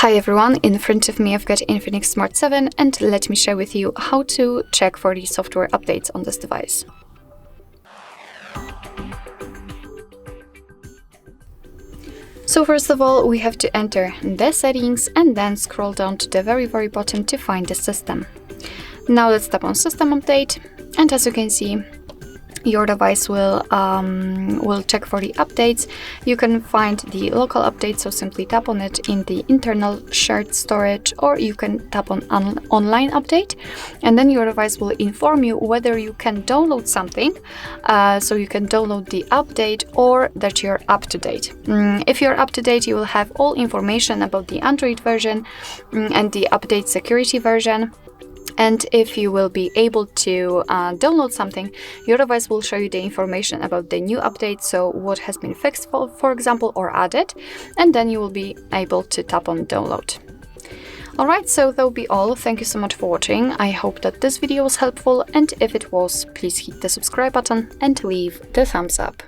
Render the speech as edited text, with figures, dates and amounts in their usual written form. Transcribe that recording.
Hi everyone, in front of me I've got INFINIX Smart 7 and let me share with you how to check for the software updates on this device. So first of all, we have to enter the settings and then scroll down to the very bottom to find the system. Now let's tap on System Update, and as you can see, your device will check for the updates. You can find the local update, so simply tap on it in the internal shared storage, or you can tap on online update, and then your device will inform you whether you can download something, so you can download the update or that you're up to date. If you're up to date, you will have all information about the Android version and the update security version. And if you will be able to download something, your device will show you the information about the new update, so what has been fixed, for example, or added, and then you will be able to tap on download. Alright, so that will be all. Thank you so much for watching. I hope that this video was helpful, and if it was, please hit the subscribe button and leave the thumbs up.